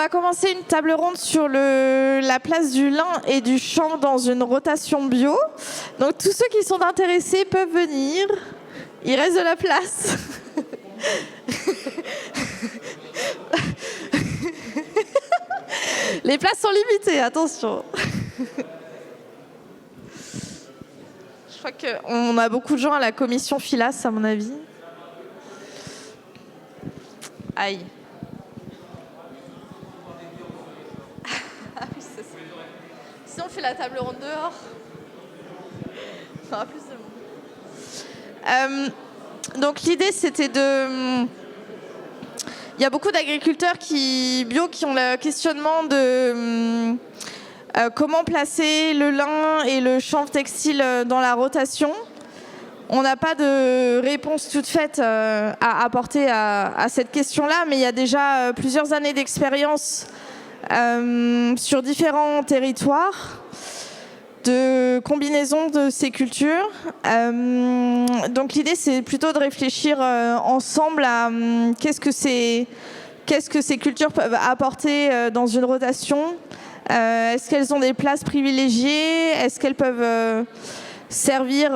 va commencer une table ronde sur la place du lin et du chanvre dans une rotation bio. Donc tous ceux qui sont intéressés peuvent venir. Il reste de la place. Les places sont limitées, attention. Je crois qu'on a beaucoup de gens à la commission Philas, à mon avis. Aïe. Ah oui, c'est ça. Sinon, on fait la table ronde dehors. Il y aura plus de monde. Donc, l'idée, c'était de... Il y a beaucoup d'agriculteurs bio qui ont le questionnement de comment placer le lin et le chanvre textile dans la rotation. On n'a pas de réponse toute faite à apporter à cette question-là, mais il y a déjà plusieurs années d'expérience sur différents territoires de combinaison de ces cultures. Donc l'idée, c'est plutôt de réfléchir ensemble à qu'est-ce que ces cultures peuvent apporter dans une rotation. Est-ce qu'elles ont des places privilégiées? Est-ce qu'elles peuvent servir...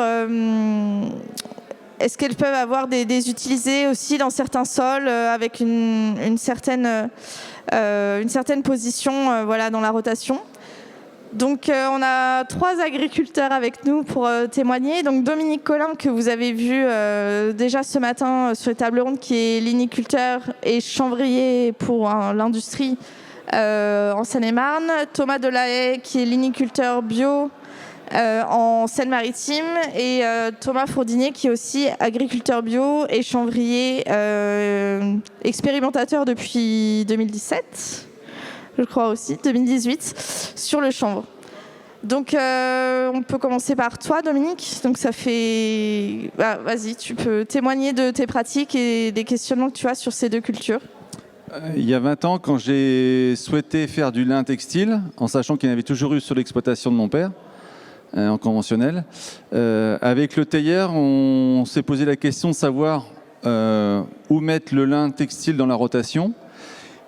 Est-ce qu'elles peuvent avoir des utilisés aussi dans certains sols avec une certaine position dans la rotation? Donc on a 3 agriculteurs avec nous pour témoigner. Donc Dominique Collin, que vous avez vu déjà ce matin sur les tables rondes, qui est liniculteur et chanvrier pour l'industrie en Seine-et-Marne. Thomas Delahaye, qui est liniculteur bio en Seine-Maritime. Et Thomas Fourdinier, qui est aussi agriculteur bio et chanvrier expérimentateur depuis 2017. Je crois aussi, 2018, sur le chanvre. Donc, on peut commencer par toi, Dominique. Donc, ça fait... vas-y, tu peux témoigner de tes pratiques et des questionnements que tu as sur ces 2 cultures. Il y a 20 ans, quand j'ai souhaité faire du lin textile, en sachant qu'il y en avait toujours eu sur l'exploitation de mon père, en conventionnel, avec le tailleur, on s'est posé la question de savoir où mettre le lin textile dans la rotation.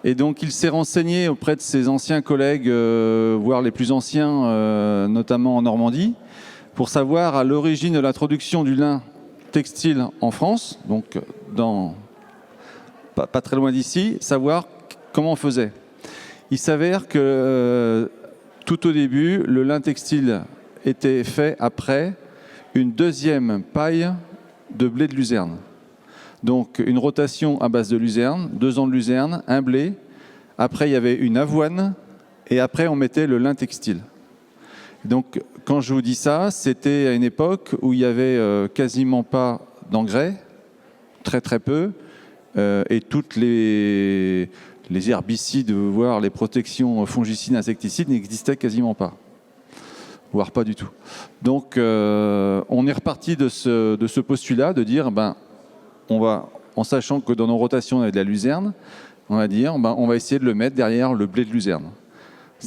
Et donc, il s'est renseigné auprès de ses anciens collègues, voire les plus anciens, notamment en Normandie, pour savoir à l'origine de l'introduction du lin textile en France, donc pas très loin d'ici, savoir comment on faisait. Il s'avère que tout au début, le lin textile était fait après une deuxième paille de blé de luzerne. Donc une rotation à base de luzerne, 2 ans de luzerne, un blé. Après, il y avait une avoine et après, on mettait le lin textile. Donc quand je vous dis ça, c'était à une époque où il n'y avait quasiment pas d'engrais, très très peu, et toutes les herbicides, voire les protections fongicides, insecticides n'existaient quasiment pas, voire pas du tout. Donc on est reparti de ce postulat de dire... en sachant que dans nos rotations, on avait de la luzerne, on va dire, on va essayer de le mettre derrière le blé de luzerne.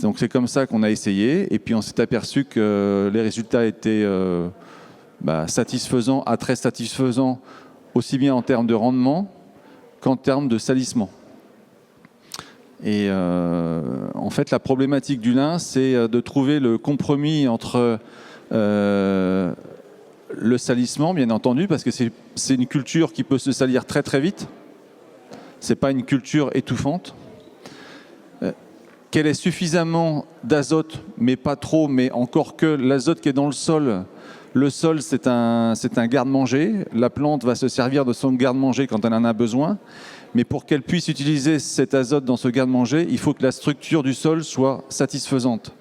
Donc c'est comme ça qu'on a essayé, et puis on s'est aperçu que les résultats étaient satisfaisants à très satisfaisants, aussi bien en termes de rendement qu'en termes de salissement. Et en fait, la problématique du lin, c'est de trouver le compromis entre... le salissement, bien entendu, parce que c'est une culture qui peut se salir très très vite. C'est pas une culture étouffante. Qu'elle ait suffisamment d'azote, mais pas trop, mais encore que l'azote qui est dans le sol c'est un garde-manger. La plante va se servir de son garde-manger quand elle en a besoin. Mais pour qu'elle puisse utiliser cet azote dans ce garde-manger, il faut que la structure du sol soit satisfaisante.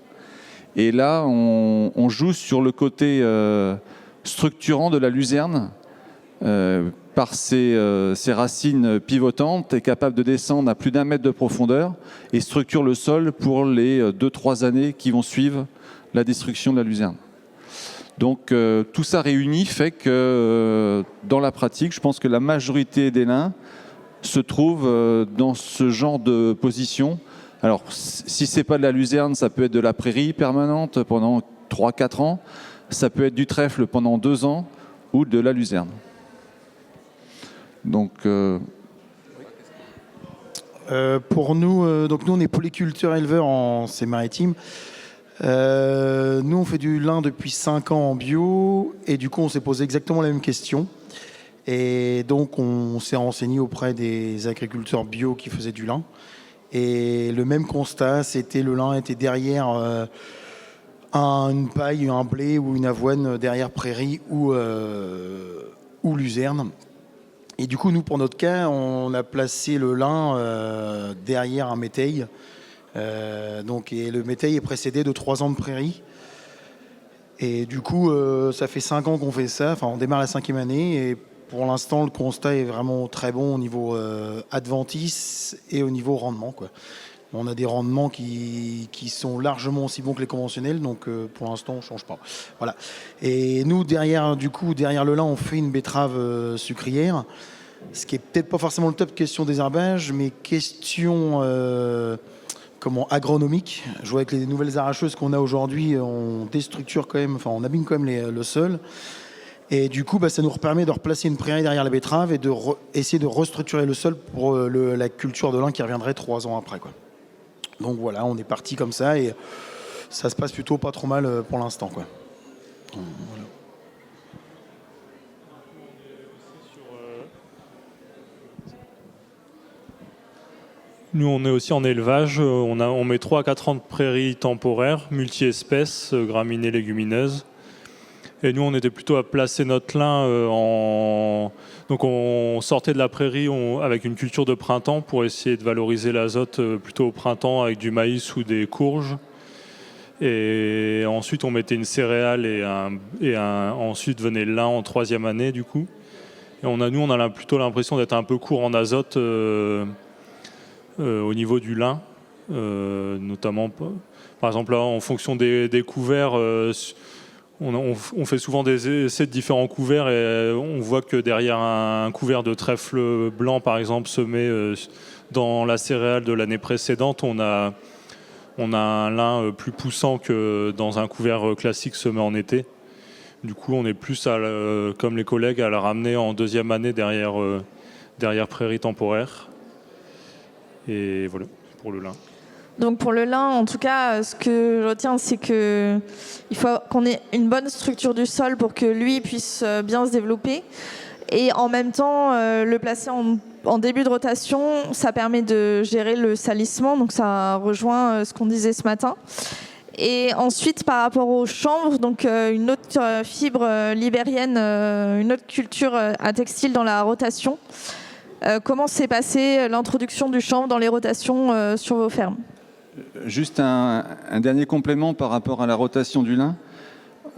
Et là, on joue sur le côté... structurant de la luzerne par ses racines pivotantes, est capable de descendre à plus d'1 mètre de profondeur et structure le sol pour les 2-3 années qui vont suivre la destruction de la luzerne. Donc tout ça réuni fait que dans la pratique, je pense que la majorité des lins se trouvent dans ce genre de position. Alors si c'est pas de la luzerne, ça peut être de la prairie permanente pendant 3-4 ans. Ça peut être du trèfle pendant 2 ans ou de la luzerne. Donc, Pour nous, donc nous on est polyculteurs éleveurs en Seine-Maritime. Nous on fait du lin depuis 5 ans en bio et du coup on s'est posé exactement la même question. Et donc on s'est renseigné auprès des agriculteurs bio qui faisaient du lin. Et le même constat, c'était le lin était derrière une paille, un blé ou une avoine derrière prairie ou luzerne. Et du coup, nous, pour notre cas, on a placé le lin derrière un métail. Et le métail est précédé de 3 ans de prairie. Et du coup, ça fait 5 ans qu'on fait ça. Enfin, on démarre la 5e année. Et pour l'instant, le constat est vraiment très bon au niveau adventice et au niveau rendement, quoi. On a des rendements qui sont largement aussi bons que les conventionnels, donc pour l'instant on ne change pas. Voilà. Et nous, derrière le lin, on fait une betterave sucrière, ce qui est peut-être pas forcément le top question désherbage, mais question agronomique. Je vois avec les nouvelles arracheuses qu'on a aujourd'hui, on déstructure quand même, enfin on abîme quand même le sol. Et du coup, ça nous permet de replacer une prairie derrière la betterave et essayer de restructurer le sol pour la culture de lin qui reviendrait 3 ans après, quoi. Donc voilà, on est parti comme ça et ça se passe plutôt pas trop mal pour l'instant, quoi. Voilà. Nous, on est aussi en élevage. On met 3 à 4 ans de prairies temporaires, multi-espèces, graminées, légumineuses. Et nous, on était plutôt à placer notre lin Donc on sortait de la prairie avec une culture de printemps pour essayer de valoriser l'azote plutôt au printemps avec du maïs ou des courges. Et ensuite, on mettait une céréale ensuite venait le lin en 3e année, du coup. Et on a plutôt l'impression d'être un peu court en azote au niveau du lin, notamment, par exemple, là, en fonction des couverts. On fait souvent des essais de différents couverts et on voit que derrière un couvert de trèfle blanc, par exemple, semé dans la céréale de l'année précédente, on a un lin plus poussant que dans un couvert classique semé en été. Du coup, on est plus, comme les collègues, à la ramener en 2e année derrière prairie temporaire. Et voilà, pour le lin. Donc pour le lin, en tout cas, ce que je retiens, c'est qu'il faut qu'on ait une bonne structure du sol pour que lui puisse bien se développer. Et en même temps, le placer en début de rotation, ça permet de gérer le salissement. Donc ça rejoint ce qu'on disait ce matin. Et ensuite, par rapport au chanvre, donc une autre fibre libérienne, une autre culture à textile dans la rotation. Comment s'est passée l'introduction du chanvre dans les rotations sur vos fermes ? Juste un dernier complément par rapport à la rotation du lin.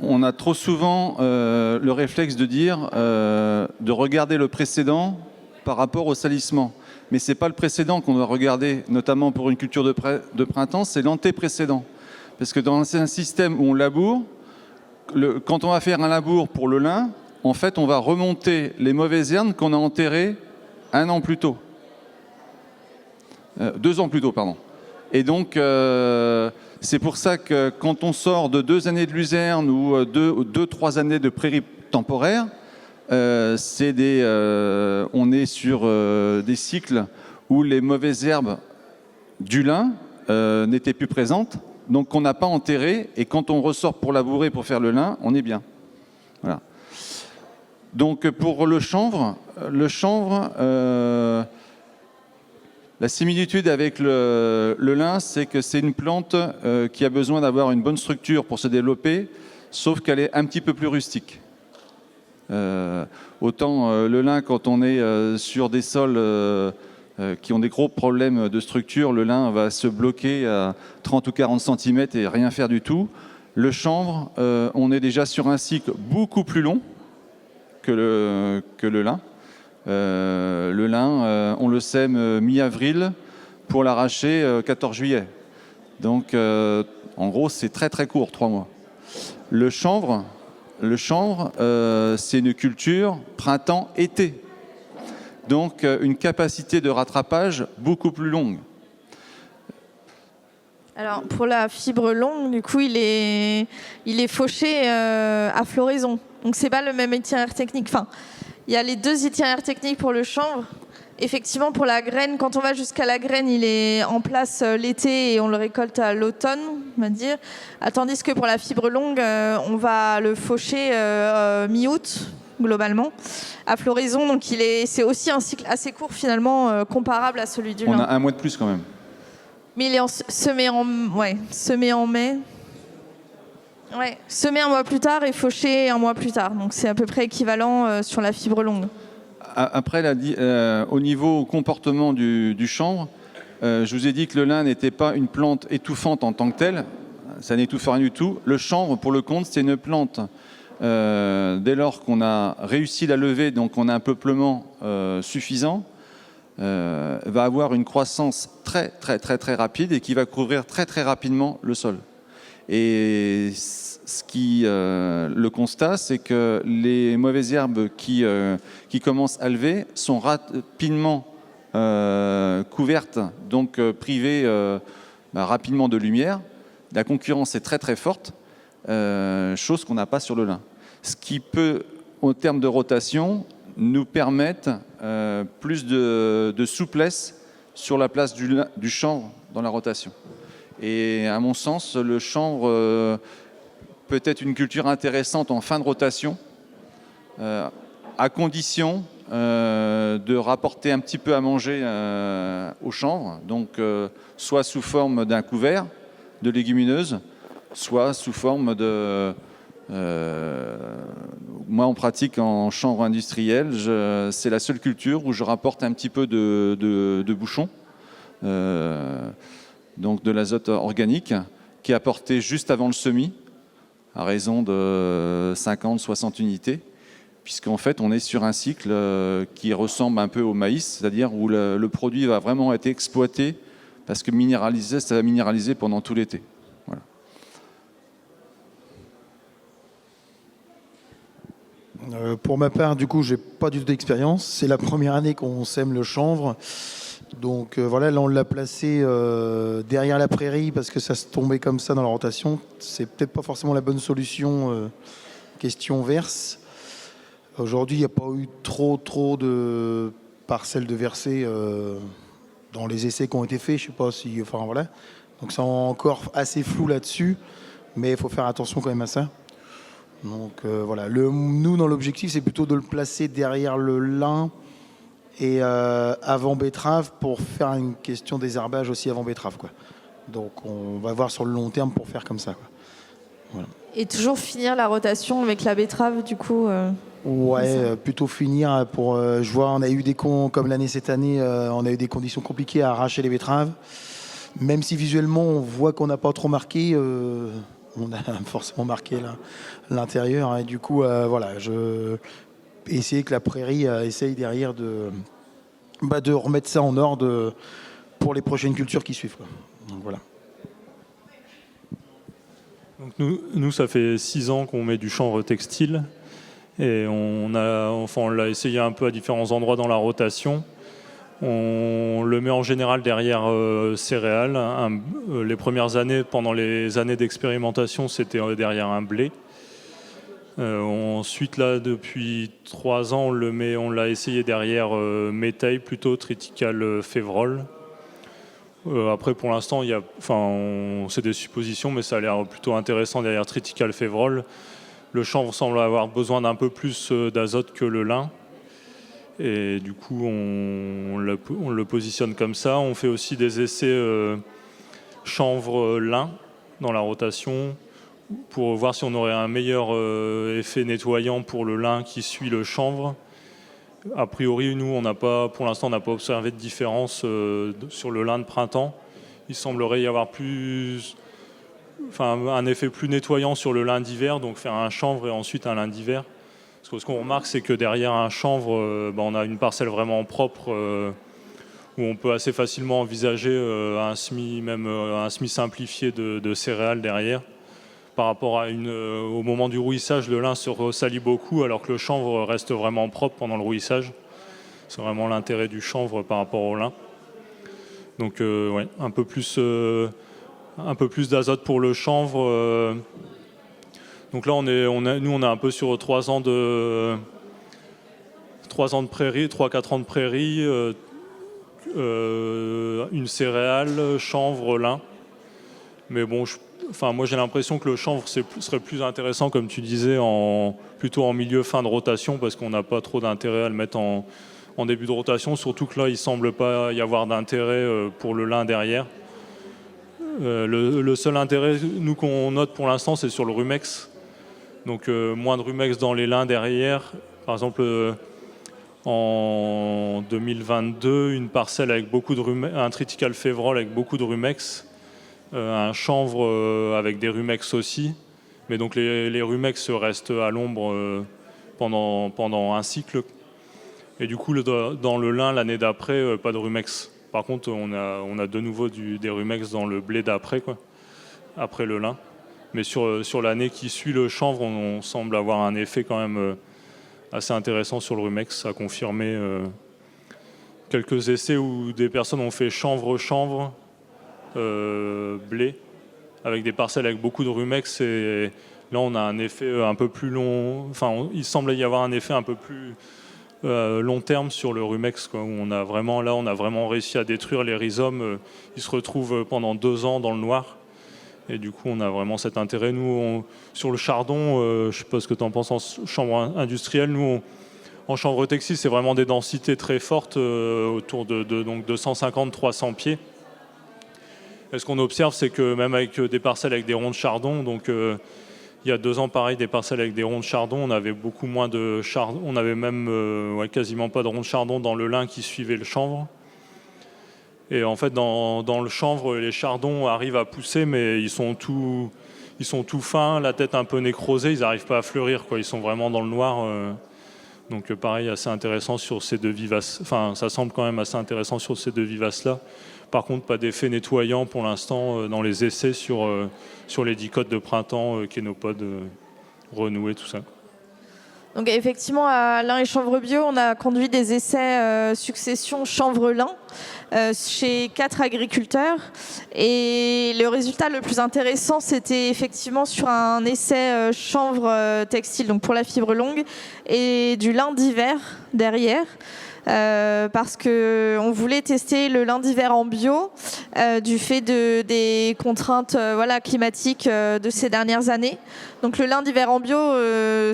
On a trop souvent le réflexe de dire, de regarder le précédent par rapport au salissement. Mais ce n'est pas le précédent qu'on doit regarder, notamment pour une culture de printemps, c'est l'anté-précédent. Parce que dans un système où on laboure, quand on va faire un labour pour le lin, en fait, on va remonter les mauvaises herbes qu'on a enterrées 1 an plus tôt. 2 ans plus tôt, pardon. Et donc, c'est pour ça que quand on sort de 2 années de luzerne ou 2-3 années de prairie temporaire, on est sur des cycles où les mauvaises herbes du lin n'étaient plus présentes, donc on n'a pas enterré, et quand on ressort pour labourer, pour faire le lin, on est bien. Voilà. Donc pour le chanvre, la similitude avec le lin, c'est que c'est une plante qui a besoin d'avoir une bonne structure pour se développer, sauf qu'elle est un petit peu plus rustique. Autant le lin, quand on est sur des sols qui ont des gros problèmes de structure, le lin va se bloquer à 30 ou 40 cm et rien faire du tout. Le chanvre, on est déjà sur un cycle beaucoup plus long que le lin. Le lin, on le sème mi-avril pour l'arracher 14 juillet. Donc, en gros, c'est très très court, 3 mois. Le chanvre, c'est une culture printemps-été. Donc, une capacité de rattrapage beaucoup plus longue. Alors, pour la fibre longue, du coup, il est fauché à floraison. Donc, c'est pas le même itinéraire technique. Enfin, il y a les 2 itinéraires techniques pour le chanvre. Effectivement, pour la graine, quand on va jusqu'à la graine, il est en place l'été et on le récolte à l'automne, on va dire. Tandis que pour la fibre longue, on va le faucher mi-août, globalement, à floraison. Donc c'est aussi un cycle assez court, finalement, comparable à celui du lin. On a un mois de plus quand même. Mais il est semé en mai. Ouais, semé un mois plus tard et fauché un mois plus tard. Donc c'est à peu près équivalent sur la fibre longue. Après, au niveau comportement du chanvre, je vous ai dit que le lin n'était pas une plante étouffante en tant que telle. Ça n'étouffe rien du tout. Le chanvre, pour le contre, c'est une plante, dès lors qu'on a réussi la levée, donc on a un peuplement suffisant, va avoir une croissance très, très, très, très rapide et qui va couvrir très, très rapidement le sol. Et le constat, c'est que les mauvaises herbes qui commencent à lever sont rapidement couvertes, donc privées rapidement de lumière. La concurrence est très très forte, chose qu'on n'a pas sur le lin. Ce qui peut, au terme de rotation, nous permettre plus de souplesse sur la place du chanvre dans la rotation. Et à mon sens, le chanvre peut être une culture intéressante en fin de rotation, à condition de rapporter un petit peu à manger au chanvre, donc soit sous forme d'un couvert de légumineuses, soit sous forme de... moi, en pratique en chanvre industriel, c'est la seule culture où je rapporte un petit peu de bouchon. Donc de l'azote organique, qui est apporté juste avant le semis, à raison de 50-60 unités, puisqu'en fait on est sur un cycle qui ressemble un peu au maïs, c'est-à-dire où le produit va vraiment être exploité, parce que ça va minéraliser pendant tout l'été. Voilà. Pour ma part, du coup, j'ai pas du tout d'expérience. C'est la première année qu'on sème le chanvre. Donc voilà, là on l'a placé derrière la prairie parce que ça se tombait comme ça dans la rotation. C'est peut-être pas forcément la bonne solution question verse. Aujourd'hui, il n'y a pas eu trop de parcelles de versées dans les essais qui ont été faits. Je sais pas si, enfin voilà. Donc c'est encore assez flou là-dessus, mais il faut faire attention quand même à ça. Donc voilà, nous dans l'objectif, c'est plutôt de le placer derrière le lin. Et avant betterave pour faire une question désherbage aussi avant betterave, quoi. Donc on va voir sur le long terme pour faire comme ça, quoi. Voilà. Et toujours finir la rotation avec la betterave, du coup. Ouais, plutôt finir pour. Je vois, on a eu comme l'année cette année, on a eu des conditions compliquées à arracher les betteraves. Même si visuellement on voit qu'on n'a pas trop marqué, on a forcément marqué l'intérieur. Hein, et du coup, voilà, essayer que la prairie essaye derrière de remettre ça en ordre pour les prochaines cultures qui suivent, quoi. Donc voilà. Donc nous, ça fait 6 ans qu'on met du chanvre textile et on l'a essayé un peu à différents endroits dans la rotation. On le met en général derrière céréales. Les premières années, pendant les années d'expérimentation, c'était derrière un blé. Ensuite, là, depuis 3 ans, on l'a essayé derrière métail, plutôt triticale févrole. Après, pour l'instant, c'est des suppositions, mais ça a l'air plutôt intéressant derrière triticale févrole. Le chanvre semble avoir besoin d'un peu plus d'azote que le lin. Et du coup, on le positionne comme ça. On fait aussi des essais chanvre-lin dans la rotation, pour voir si on aurait un meilleur effet nettoyant pour le lin qui suit le chanvre. A priori, nous, pour l'instant, on n'a pas observé de différence sur le lin de printemps. Il semblerait y avoir un effet plus nettoyant sur le lin d'hiver, donc faire un chanvre et ensuite un lin d'hiver. Parce que ce qu'on remarque, c'est que derrière un chanvre, on a une parcelle vraiment propre où on peut assez facilement envisager un semis simplifié de céréales derrière. Par rapport au moment du rouissage, le lin se ressalit beaucoup, alors que le chanvre reste vraiment propre pendant le rouissage. C'est vraiment l'intérêt du chanvre par rapport au lin. Donc, ouais, un peu plus d'azote pour le chanvre. Donc là, on est un peu sur 3 ans 3 ans de prairie, 3-4 ans de prairie, une céréale, chanvre, lin. Mais bon, moi j'ai l'impression que le chanvre serait plus intéressant, comme tu disais, plutôt en milieu fin de rotation, parce qu'on n'a pas trop d'intérêt à le mettre en début de rotation, surtout que là il ne semble pas y avoir d'intérêt pour le lin derrière. Le seul intérêt, nous, qu'on note pour l'instant, c'est sur le rumex. Donc moins de rumex dans les lins derrière. Par exemple, en 2022, une parcelle avec beaucoup de rumex, un triticale févrole avec beaucoup de rumex, un chanvre avec des rumex aussi. Mais donc les rumex restent à l'ombre pendant un cycle. Et du coup, dans le lin, l'année d'après, pas de rumex. Par contre, on a de nouveau des rumex dans le blé d'après, après le lin. Mais sur l'année qui suit le chanvre, on semble avoir un effet quand même assez intéressant sur le rumex. Ça a confirmé quelques essais où des personnes ont fait chanvre, blé, avec des parcelles avec beaucoup de rumex. Et là, on a un effet un peu plus long. Enfin, il semble y avoir un effet un peu plus long terme sur le rumex, où on a vraiment réussi à détruire les rhizomes. Ils se retrouvent pendant 2 ans dans le noir. Et du coup, on a vraiment cet intérêt. Nous, sur le chardon, je ne sais pas ce que tu en penses en chanvre industrielle, nous, en chanvre textile, c'est vraiment des densités très fortes, autour de donc 250-300 pieds. Et ce qu'on observe, c'est que même avec des parcelles avec des ronds de chardon, donc il y a 2 ans, pareil, des parcelles avec des ronds de chardon, on avait beaucoup moins de chardon, on avait même quasiment pas de ronds de chardon dans le lin qui suivait le chanvre. Et en fait, dans le chanvre, les chardons arrivent à pousser, mais ils sont tout fins, la tête un peu nécrosée, ils n'arrivent pas à fleurir, ils sont vraiment dans le noir. Donc pareil, assez intéressant sur ces 2 vivaces. Enfin, ça semble quand même assez intéressant sur ces 2 vivaces-là. Par contre, pas d'effet nettoyant pour l'instant dans les essais sur les dicotes de printemps, kénopodes, renoués, tout ça. Donc effectivement, à Lin et Chanvre Bio, on a conduit des essais succession chanvre-lin chez 4 agriculteurs. Et le résultat le plus intéressant, c'était effectivement sur un essai chanvre textile, donc pour la fibre longue, et du lin d'hiver derrière. Parce qu'on voulait tester le lin d'hiver en bio du fait des contraintes climatiques de ces dernières années. Donc le lin d'hiver en bio,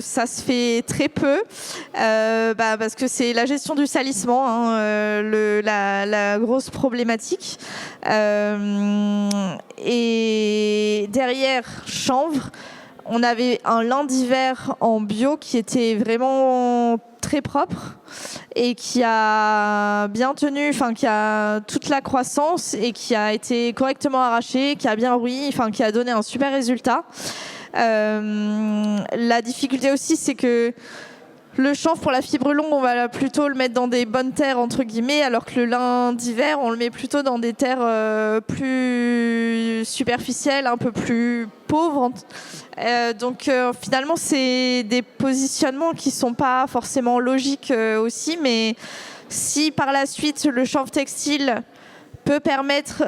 ça se fait très peu parce que c'est la gestion du salissement, la grosse problématique. Et derrière chanvre, on avait un lin d'hiver en bio qui était vraiment très propre et qui a bien tenu, qui a toute la croissance et qui a été correctement arraché, qui a bien rouillé, qui a donné un super résultat. La difficulté aussi, c'est que le chanvre pour la fibre longue, on va plutôt le mettre dans des bonnes terres entre guillemets, alors que le lin d'hiver, on le met plutôt dans des terres plus superficielles, un peu plus pauvres. Donc finalement, c'est des positionnements qui sont pas forcément logiques aussi, mais si par la suite le chanvre textile peut permettre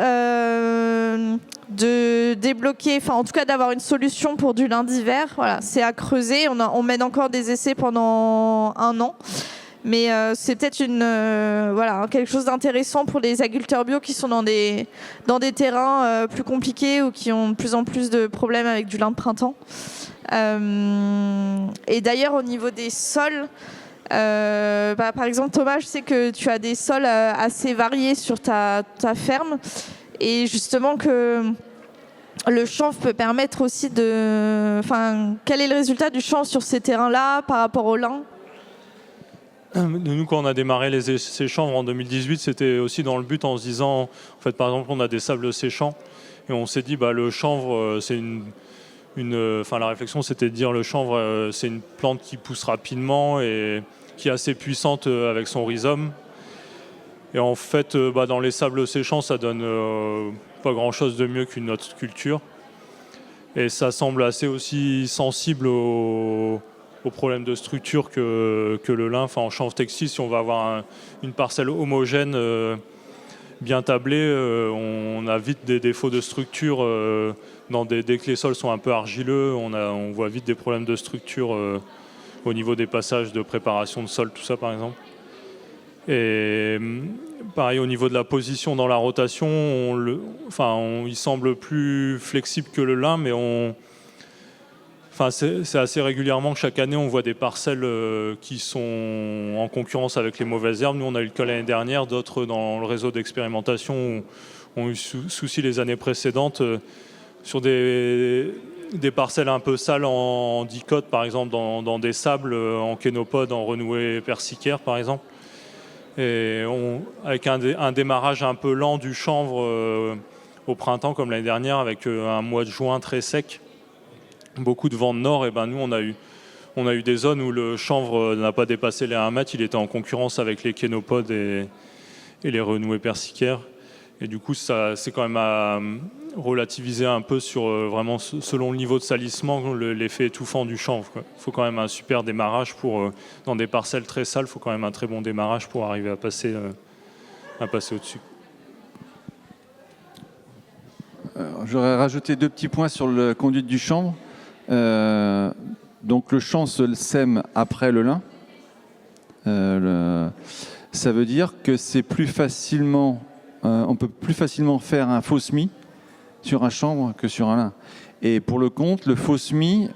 de débloquer, en tout cas d'avoir une solution pour du lin d'hiver. Voilà, c'est à creuser. On mène encore des essais pendant 1 an. Mais c'est peut-être quelque chose d'intéressant pour les agriculteurs bio qui sont dans des terrains plus compliqués ou qui ont de plus en plus de problèmes avec du lin de printemps. Et d'ailleurs, au niveau des sols, par exemple, Thomas, je sais que tu as des sols assez variés sur ta ferme. Et justement que le chanvre peut permettre aussi de... quel est le résultat du chanvre sur ces terrains-là par rapport au lin ? Nous, quand on a démarré ces chanvres en 2018, c'était aussi dans le but en se disant, en fait, par exemple, on a des sables séchants et on s'est dit, le chanvre, c'est la réflexion, c'était de dire le chanvre, c'est une plante qui pousse rapidement et qui est assez puissante avec son rhizome. Et en fait, dans les sables séchants, ça donne pas grand-chose de mieux qu'une autre culture. Et ça semble assez aussi sensible aux problèmes de structure que le lin. En chanvre textile, si on va avoir une parcelle homogène, bien tablée, on a vite des défauts de structure. Dès que les sols sont un peu argileux, on voit vite des problèmes de structure au niveau des passages de préparation de sol, tout ça par exemple. Et pareil, au niveau de la position dans la rotation, il semble plus flexible que le lin, mais c'est assez régulièrement que chaque année, on voit des parcelles qui sont en concurrence avec les mauvaises herbes. Nous, on a eu le cas l'année dernière, d'autres dans le réseau d'expérimentation ont eu souci les années précédentes sur des parcelles un peu sales en dicote, par exemple, dans des sables, en kénopode, en renouée persicaire, par exemple. Et avec un démarrage un peu lent du chanvre au printemps, comme l'année dernière, avec un mois de juin très sec, beaucoup de vent de nord, et nous, on a eu des zones où le chanvre n'a pas dépassé les 1 mètre, il était en concurrence avec les kénopodes et les renouées persicaires. Et du coup, ça, c'est quand même à relativiser un peu sur vraiment selon le niveau de salissement, l'effet étouffant du chanvre. Il faut quand même un super démarrage dans des parcelles très sales, il faut quand même un très bon démarrage pour arriver à passer au-dessus. J'aurais rajouté 2 petits points sur la conduite du chanvre. Donc le champ se sème après le lin. Ça veut dire que c'est plus facilement, on peut plus facilement faire un faux semis sur un chanvre que sur un lin. Et pour le contre, le faux semis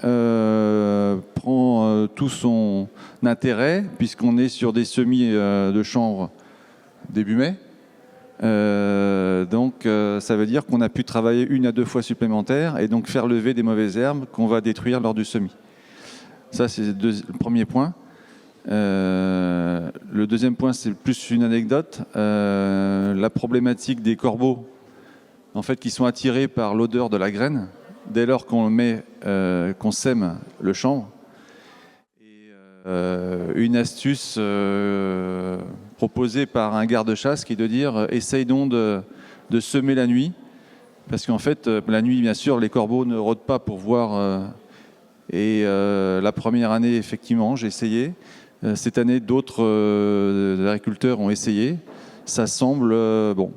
prend tout son intérêt puisqu'on est sur des semis de chanvre début mai. Donc ça veut dire qu'on a pu travailler 1 à 2 fois supplémentaires et donc faire lever des mauvaises herbes qu'on va détruire lors du semis. Ça, c'est le premier point. Le deuxième point, c'est plus une anecdote. La problématique des corbeaux, en fait, qui sont attirés par l'odeur de la graine dès lors qu'on sème le chanvre. Et une astuce proposée par un garde-chasse qui est de dire essaye donc de semer la nuit, parce qu'en fait, la nuit, bien sûr, les corbeaux ne rôdent pas pour voir. La première année, effectivement, j'ai essayé. Cette année, d'autres agriculteurs ont essayé. Ça semble bon.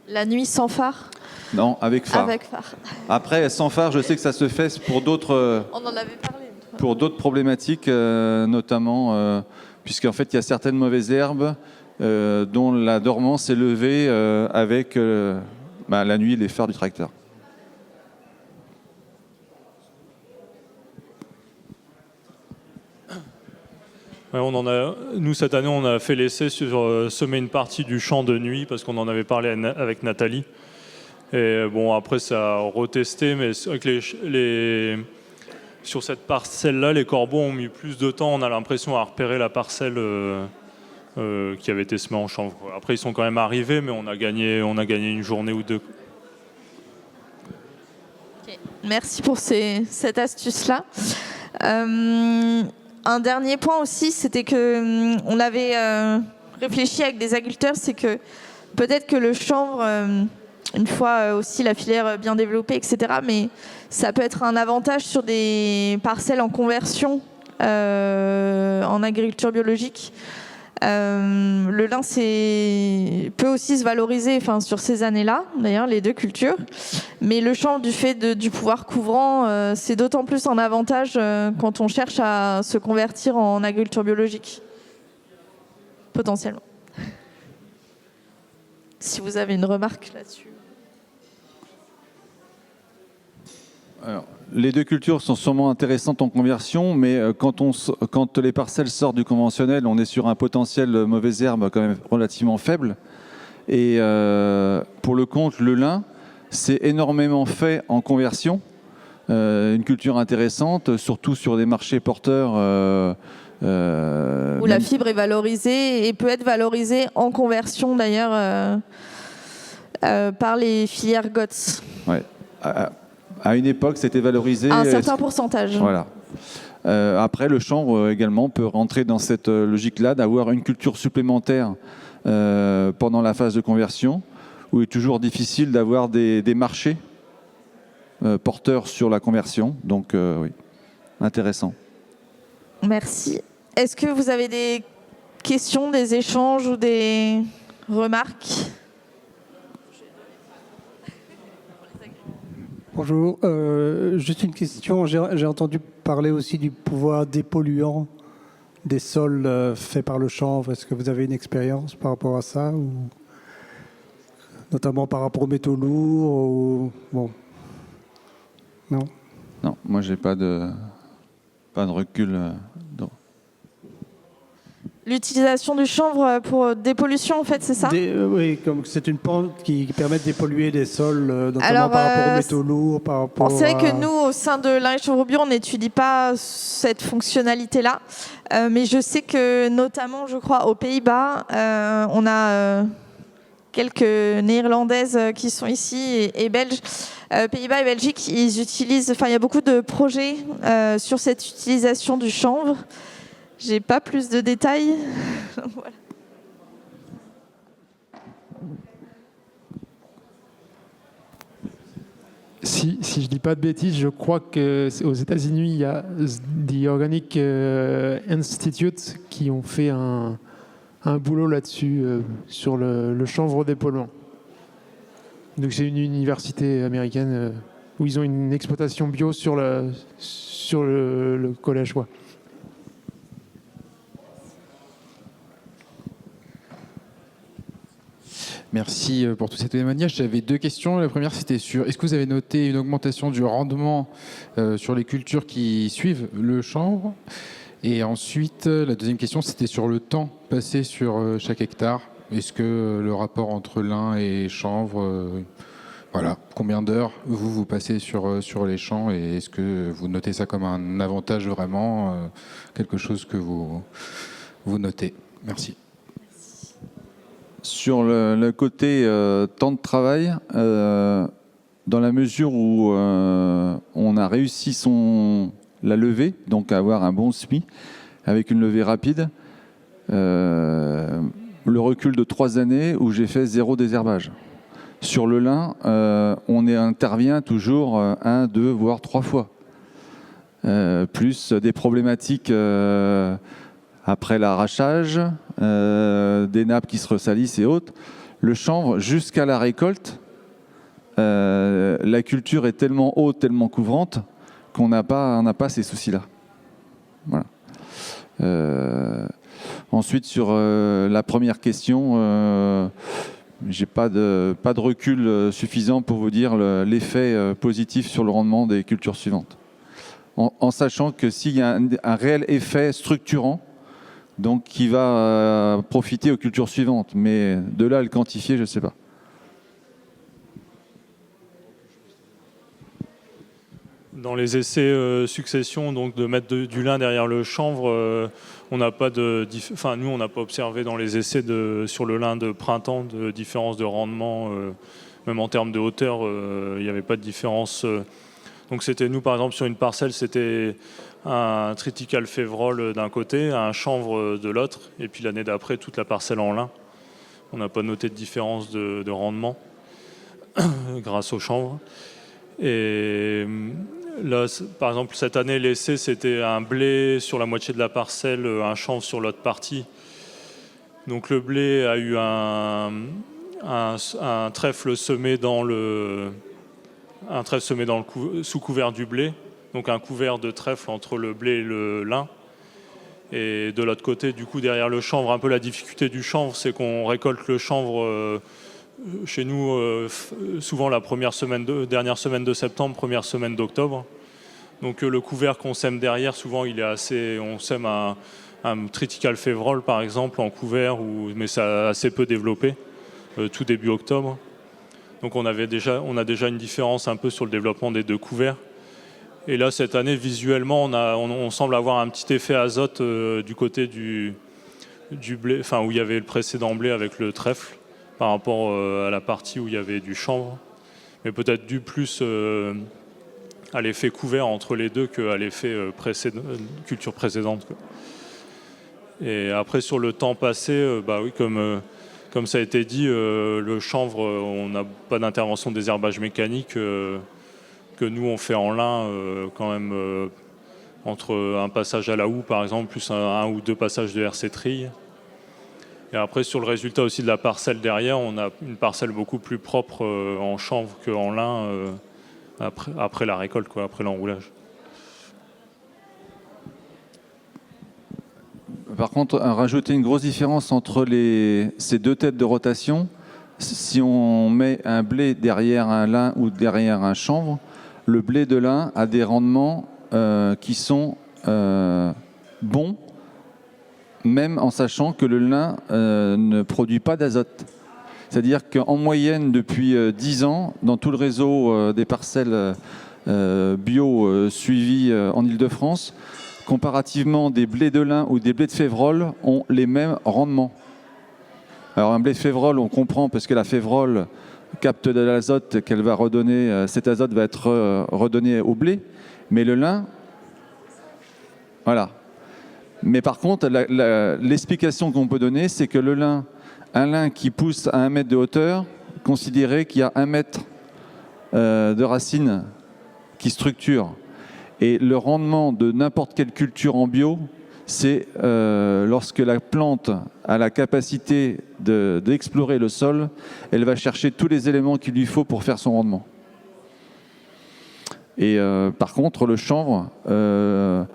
La nuit sans phare? Non, avec phare. Avec phare. Après, sans phare, je sais que ça se fait pour d'autres. On en avait parlé. Pour d'autres problématiques, notamment, puisqu'en fait, il y a certaines mauvaises herbes dont la dormance est levée avec la nuit, les phares du tracteur. Ouais, nous, cette année, on a fait l'essai sur semer une partie du champ de nuit parce qu'on en avait parlé avec Nathalie. Et bon, après, ça a retesté, mais c'est vrai que sur cette parcelle-là, les corbeaux ont mis plus de temps, on a l'impression, à repérer la parcelle qui avait été semée en chanvre. Après, ils sont quand même arrivés, mais on a gagné une journée ou deux. Okay. Merci pour cette astuce-là. Un dernier point aussi, c'était que on avait réfléchi avec des agriculteurs, c'est que peut-être que le chanvre, une fois aussi la filière bien développée, etc., mais ça peut être un avantage sur des parcelles en conversion en agriculture biologique. Le lin peut aussi se valoriser sur ces années-là, d'ailleurs, les 2 cultures. Mais le chanvre, du fait du pouvoir couvrant, c'est d'autant plus un avantage quand on cherche à se convertir en agriculture biologique, potentiellement. Si vous avez une remarque là-dessus. Alors, les 2 cultures sont sûrement intéressantes en conversion, mais quand les parcelles sortent du conventionnel, on est sur un potentiel mauvaise herbe quand même relativement faible. Et pour le contre, le lin, c'est énormément fait en conversion. Une culture intéressante, surtout sur des marchés porteurs. Où la fibre est valorisée et peut être valorisée en conversion d'ailleurs par les filières GOTS. Ouais. À une époque, c'était valorisé. À un certain pourcentage. Voilà. Après, le chanvre également peut rentrer dans cette logique-là d'avoir une culture supplémentaire pendant la phase de conversion, où il est toujours difficile d'avoir des marchés porteurs sur la conversion. Donc, oui, intéressant. Merci. Est-ce que vous avez des questions, des échanges ou des remarques ? Bonjour, juste une question. J'ai entendu parler aussi du pouvoir dépolluant des sols faits par le chanvre. Est-ce que vous avez une expérience par rapport à ça ou... Notamment par rapport aux métaux lourds Bon. Non. Non, moi j'ai pas de recul. L'utilisation du chanvre pour dépollution, en fait, c'est ça? Oui, comme c'est une pente qui permet de dépolluer des sols, notamment Alors, par rapport aux métaux lourds, par rapport c'est vrai à... que nous, au sein de l'Ain et Chanvre Bio, on n'étudie pas cette fonctionnalité-là. Mais je sais que, notamment, je crois, aux Pays-Bas, on a quelques Néerlandaises qui sont ici et Belges. Pays-Bas et Belgique, ils utilisent... Enfin, il y a beaucoup de projets sur cette utilisation du chanvre. J'ai pas plus de détails. Voilà. Si je dis pas de bêtises, je crois qu'aux États-Unis, il y a The Organic Institute qui ont fait un boulot là-dessus, sur le chanvre dépolluant. Donc c'est une université américaine où ils ont une exploitation bio sur le collège, quoi. Merci pour tous ces témoignages. J'avais 2 questions. La première, c'était sur est-ce que vous avez noté une augmentation du rendement sur les cultures qui suivent le chanvre? Et ensuite, la deuxième question, c'était sur le temps passé sur chaque hectare. Est-ce que le rapport entre lin et chanvre, voilà, combien d'heures vous passez sur les champs et est-ce que vous notez ça comme un avantage vraiment, quelque chose que vous notez? Merci. Sur le côté temps de travail, dans la mesure où on a réussi la levée, donc à avoir un bon SMI avec une levée rapide, le recul de 3 années où j'ai fait 0 désherbage. Sur le lin, on intervient toujours 1, 2, voire 3 fois. Plus des problématiques après l'arrachage, des nappes qui se ressalissent et autres. Le chanvre, jusqu'à la récolte, la culture est tellement haute, tellement couvrante, qu'on n'a pas ces soucis-là. Voilà. Ensuite, sur la première question, j'ai pas de recul suffisant pour vous dire l'effet positif sur le rendement des cultures suivantes. En sachant que s'il y a un réel effet structurant, donc qui va profiter aux cultures suivantes, mais de là à le quantifier, je ne sais pas. Dans les essais succession, donc de mettre du lin derrière le chanvre, on n'a pas nous on n'a pas observé dans les essais sur le lin de printemps de différence de rendement, même en termes de hauteur, il n'y avait pas de différence. Donc c'était nous par exemple sur une parcelle, c'était un triticale févrole d'un côté, un chanvre de l'autre, et puis l'année d'après toute la parcelle en lin. On n'a pas noté de différence de rendement grâce au chanvre. Et là, par exemple, cette année, l'essai, c'était un blé sur la moitié de la parcelle, un chanvre sur l'autre partie. Donc le blé a eu un trèfle semé sous couvert du blé, donc un couvert de trèfle entre le blé et le lin. Et de l'autre côté, du coup, derrière le chanvre, un peu la difficulté du chanvre, c'est qu'on récolte le chanvre chez nous souvent la dernière semaine de septembre, première semaine d'octobre. Donc le couvert qu'on sème derrière, souvent on sème un triticale févrole par exemple en couvert, mais ça a assez peu développé, tout début octobre. Donc on a déjà une différence un peu sur le développement des 2 couverts. Et là cette année visuellement on semble avoir un petit effet azote du côté du blé, enfin où il y avait le précédent blé avec le trèfle, par rapport à la partie où il y avait du chanvre, mais peut-être dû plus à l'effet couvert entre les deux qu'à l'effet culture précédente, quoi. Et après sur le temps passé, oui, comme ça a été dit, le chanvre, on n'a pas d'intervention de désherbage mécanique que nous on fait en lin quand même entre un passage à la houe par exemple, plus un ou 2 passages de RC trille. Et après, sur le résultat aussi de la parcelle derrière, on a une parcelle beaucoup plus propre en chanvre qu'en lin après la récolte, quoi, après l'enroulage. par contre, rajouter une grosse différence entre ces deux têtes de rotation. Si on met un blé derrière un lin ou derrière un chanvre, le blé de lin a des rendements qui sont bons, même en sachant que le lin ne produit pas d'azote. C'est-à-dire qu'en moyenne, depuis 10 ans, dans tout le réseau des parcelles bio suivies en Île-de-France, comparativement des blés de lin ou des blés de févrole ont les mêmes rendements. Alors un blé de févrole, on comprend parce que la févrole capte de l'azote qu'elle va redonner, cet azote va être redonné au blé, mais le lin, voilà. Mais par contre, l'explication qu'on peut donner, c'est que un lin qui pousse à 1 mètre de hauteur, considérez qu'il y a 1 mètre de racines qui structurent. Et le rendement de n'importe quelle culture en bio, c'est lorsque la plante a la capacité d'explorer le sol, elle va chercher tous les éléments qu'il lui faut pour faire son rendement. Et par contre, le chanvre, je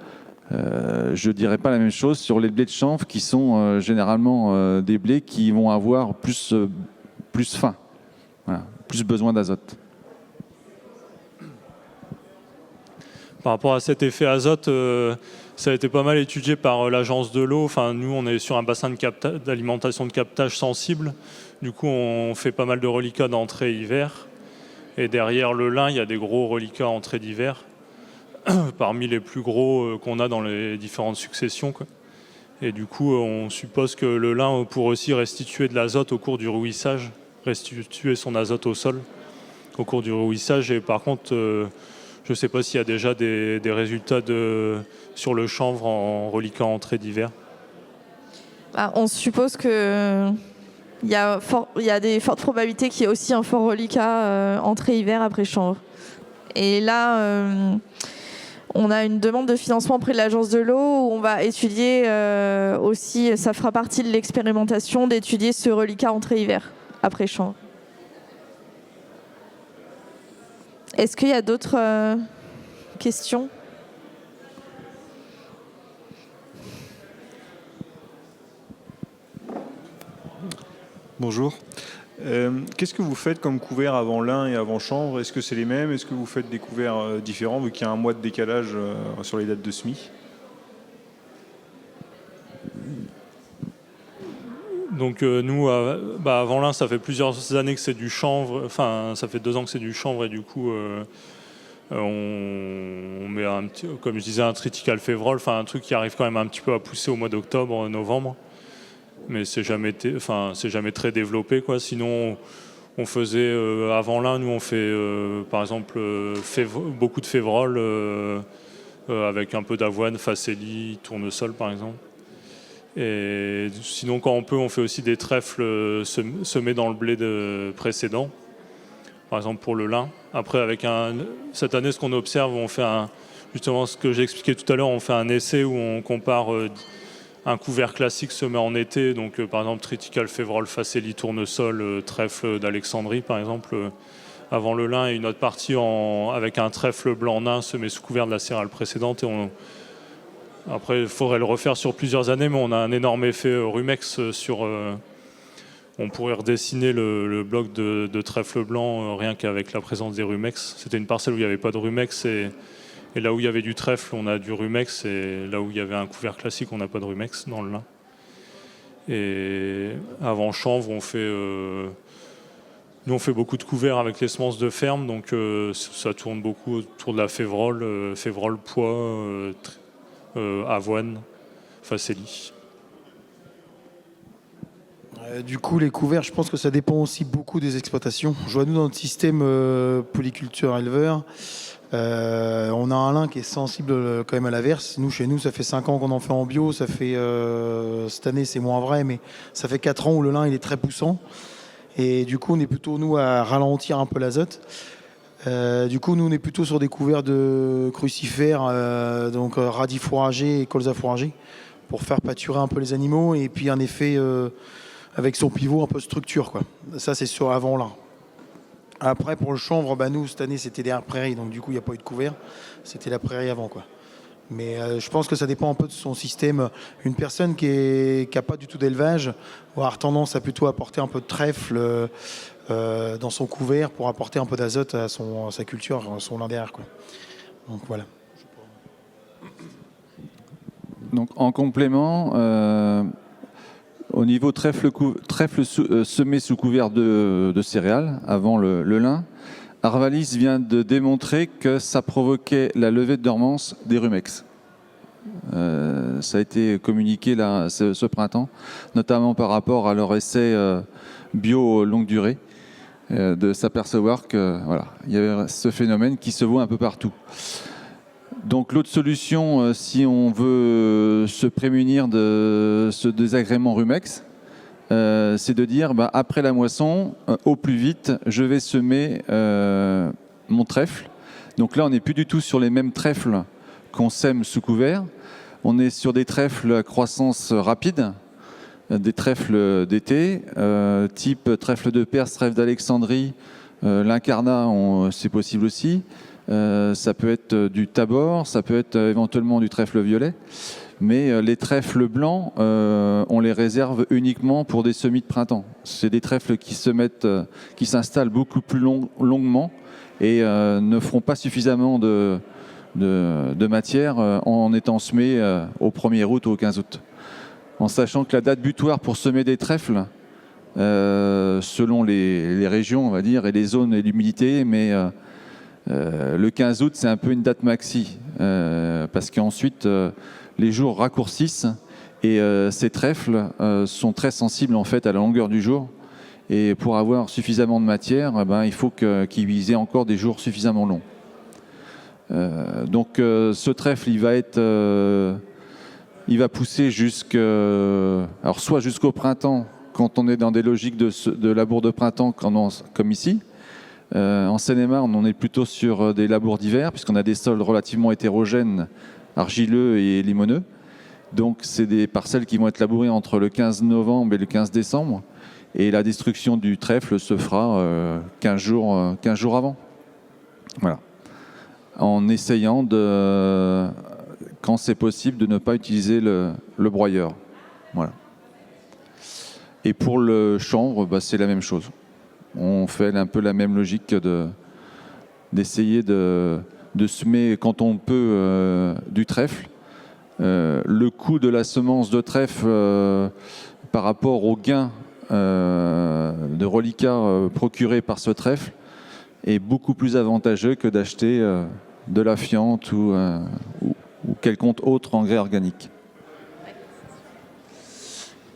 ne dirais pas la même chose sur les blés de chanvre qui sont généralement des blés qui vont avoir plus faim, voilà, plus besoin d'azote. Par rapport à cet effet azote, ça a été pas mal étudié par l'agence de l'eau. Enfin, nous, on est sur un bassin d'alimentation de captage sensible. Du coup, on fait pas mal de reliquats d'entrée hiver. Et derrière le lin, il y a des gros reliquats entrée d'hiver, parmi les plus gros qu'on a dans les différentes successions, quoi. Et du coup, on suppose que le lin pourrait aussi restituer de l'azote au cours du rouissage, restituer son azote au sol au cours du rouissage. Et par contre, je ne sais pas s'il y a déjà des résultats sur le chanvre en reliquat entrée d'hiver. On suppose qu'il y a des fortes probabilités qu'il y ait aussi un fort reliquat entrée hiver après chanvre. Et là, on a une demande de financement auprès de l'agence de l'eau où on va étudier aussi, ça fera partie de l'expérimentation d'étudier ce reliquat entrée hiver après chanvre. Est-ce qu'il y a d'autres questions ? Bonjour. Qu'est-ce que vous faites comme couvert avant lin et avant chanvre ? Est-ce que c'est les mêmes ? Est-ce que vous faites des couverts différents vu qu'il y a un mois de décalage sur les dates de semis ? Donc nous, avant lin, ça fait plusieurs années que c'est du chanvre. Enfin, ça fait 2 ans que c'est du chanvre et du coup, on met comme je disais, un triticale févrole, enfin un truc qui arrive quand même un petit peu à pousser au mois d'octobre, novembre. Mais c'est jamais très développé, quoi. Sinon, on faisait avant lin, nous on fait par exemple beaucoup de févrole avec un peu d'avoine, facélie, tournesol par exemple. Et sinon, quand on peut, on fait aussi des trèfles semés dans le blé précédent, par exemple pour le lin. Après, cette année, ce qu'on observe, on fait justement ce que j'ai expliqué tout à l'heure, on fait un essai où on compare un couvert classique semé en été, donc par exemple triticale févrole, facélie, tournesol, trèfle d'Alexandrie par exemple, avant le lin, et une autre partie avec un trèfle blanc nain semé sous couvert de la céréale précédente. Après, il faudrait le refaire sur plusieurs années, mais on a un énorme effet rumex on pourrait redessiner le bloc de trèfle blanc rien qu'avec la présence des rumex. C'était une parcelle où il n'y avait pas de rumex, et là où il y avait du trèfle, on a du rumex, et là où il y avait un couvert classique, on n'a pas de rumex dans le lin. Et avant chanvre, nous on fait beaucoup de couverts avec les semences de ferme, donc ça tourne beaucoup autour de la févrole pois, avoine, facélie. Du coup, les couverts, je pense que ça dépend aussi beaucoup des exploitations. Je vois, nous, dans notre système polyculture éleveur, on a un lin qui est sensible quand même à l'averse. Chez nous, ça fait 5 ans qu'on en fait en bio. Ça fait, cette année, c'est moins vrai, mais ça fait 4 ans où le lin il est très poussant. Et du coup, on est plutôt, nous, à ralentir un peu l'azote. Du coup, nous, on est plutôt sur des couverts de crucifères, donc radis fourragés et colza fourragés, pour faire pâturer un peu les animaux, et puis un effet avec son pivot un peu structure, quoi. Ça, c'est sur avant lin. Après, pour le chanvre, nous, cette année, c'était derrière prairie, donc du coup, il n'y a pas eu de couvert. C'était la prairie avant, quoi. Mais je pense que ça dépend un peu de son système. Une personne qui n'a pas du tout d'élevage va avoir tendance à plutôt apporter un peu de trèfle dans son couvert pour apporter un peu d'azote à sa culture, à son lin derrière, quoi. Donc voilà. Donc en complément, au niveau trèfle semé sous couvert de céréales, avant le lin, Arvalis vient de démontrer que ça provoquait la levée de dormance des rumex. Ça a été communiqué là, ce printemps, notamment par rapport à leur essai bio longue durée, de s'apercevoir que voilà, il y avait ce phénomène qui se voit un peu partout. Donc l'autre solution, si on veut se prémunir de ce désagrément rumex, c'est de dire après la moisson, au plus vite, je vais semer mon trèfle. Donc là, on n'est plus du tout sur les mêmes trèfles qu'on sème sous couvert. On est sur des trèfles à croissance rapide, des trèfles d'été, type trèfle de Perse, trèfle d'Alexandrie, l'incarnat, c'est possible aussi. Ça peut être du tabor, ça peut être éventuellement du trèfle violet. Mais les trèfles blancs, on les réserve uniquement pour des semis de printemps. C'est des trèfles qui s'installent beaucoup plus longuement et ne feront pas suffisamment de matière en étant semés au 1er août ou au 15 août. En sachant que la date butoir pour semer des trèfles, selon les régions, on va dire, et les zones et l'humidité, mais le 15 août, c'est un peu une date maxi, parce qu'ensuite, les jours raccourcissent et ces trèfles sont très sensibles en fait à la longueur du jour. Et pour avoir suffisamment de matière, il faut qu'ils aient encore des jours suffisamment longs. Donc ce trèfle, il va pousser soit jusqu'au printemps, quand on est dans des logiques de labour de printemps comme ici. En Seine-et-Marne, on est plutôt sur des labours d'hiver, puisqu'on a des sols relativement hétérogènes, argileux et limoneux. Donc c'est des parcelles qui vont être labourées entre le 15 novembre et le 15 décembre. Et la destruction du trèfle se fera 15 jours avant. Voilà. En essayant, quand c'est possible, de ne pas utiliser le broyeur. Voilà. Et pour le chanvre, c'est la même chose. On fait un peu la même logique d'essayer de semer quand on peut du trèfle. Le coût de la semence de trèfle par rapport au gain de reliquat procuré par ce trèfle est beaucoup plus avantageux que d'acheter de la fiente ou quelconque autre engrais organique.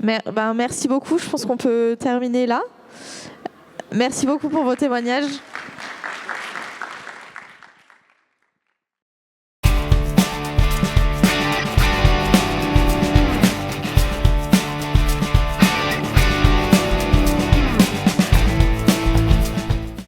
Merci beaucoup, je pense qu'on peut terminer là. Merci beaucoup pour vos témoignages.